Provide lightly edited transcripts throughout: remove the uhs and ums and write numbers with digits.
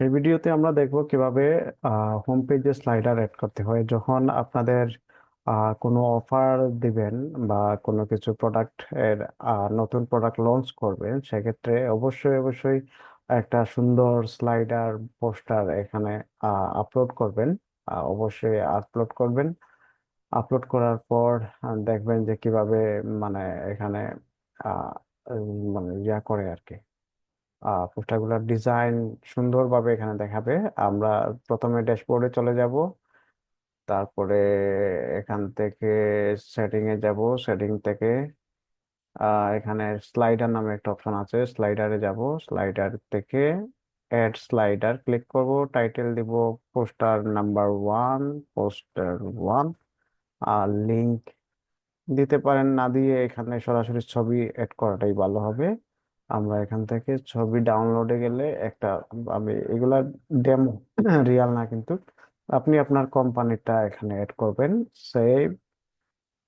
এই ভিডিওতে আমরা দেখব কিভাবে হোম পেজে স্লাইডার অ্যাড করতে হয় যখন আপনাদের কোনো অফার দিবেন বা কোনো কিছু প্রোডাক্ট এর নতুন প্রোডাক্ট লঞ্চ করবেন। সেক্ষেত্রে অবশ্যই অবশ্যই একটা সুন্দর স্লাইডার পোস্টার এখানে আপলোড করবেন। অবশ্যই আপলোড করবেন। আপলোড করার পর দেখবেন যে কিভাবে মানে এখানে আহ, মানে ইয়া করে আর কি। পোস্টারগুলোর ডিজাইন সুন্দরভাবে এখানে দেখাবে। আমরা প্রথমে ড্যাশবোর্ডে চলে যাব, তারপরে এখান থেকে সেটিং এ যাব। সেটিং থেকে এখানে স্লাইডার নামে একটা অপশন আছে, স্লাইডারে যাব। স্লাইডার থেকে অ্যাড স্লাইডার ক্লিক করব, টাইটেল দিব পোস্টার নাম্বার 1, পোস্টার 1। আর লিংক দিতে পারেন, না দিয়ে এখানে সরাসরি ছবি এড করাটাই ভালো হবে। আমরা এখান থেকে ছবি ডাউনলোডে গেলে একটা, আমি এগুলা ডেমো, রিয়াল না কিন্তু। আপনি আপনার কোম্পানিটা এখানে এড করবেন, সেভ।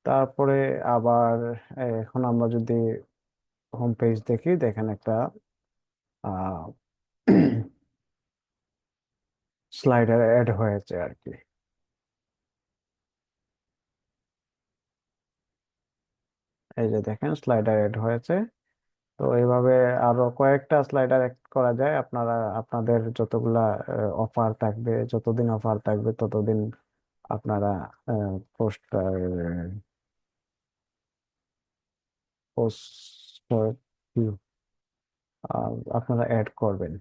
তারপরে আবার এখন আমরা যদি হোম পেজ দেখি, দেখেন একটা স্লাইডার অ্যাড হয়েছে আর কি। এই যে দেখেন স্লাইডার অ্যাড হয়েছে। তো এইভাবে আরো কয়েকটা স্লাইডার অ্যাড করা যায়। আপনারা আপনাদের যতগুলা অফার থাকবে, যতদিন অফার থাকবে ততদিন আপনারা পোস্টার পোস্টার আপনারা অ্যাড করবেন।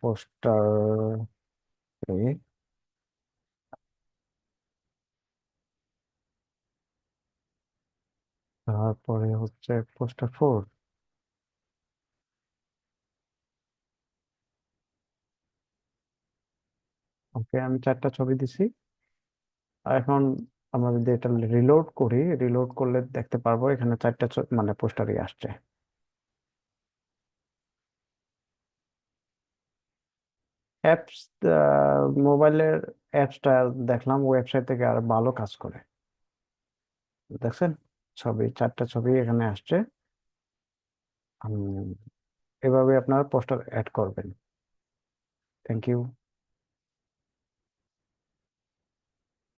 পোস্টার, তারপরে হচ্ছে পোস্টার 4। ওকে, আমি 4টা ছবি দিছি। আর এখন আমরা যদি এটা রিলোড করি, রিলোড করলে দেখতে পারবো এখানে 4টা মানে পোস্টারই আসছে। অ্যাপস, মোবাইলের অ্যাপসটা দেখলাম ওয়েবসাইট থেকে আর ভালো কাজ করে। দেখছেন, ছবি 4টা ছবি এখানে আসছে। এভাবে আপনারা পোস্টার অ্যাড করবেন। Thank you.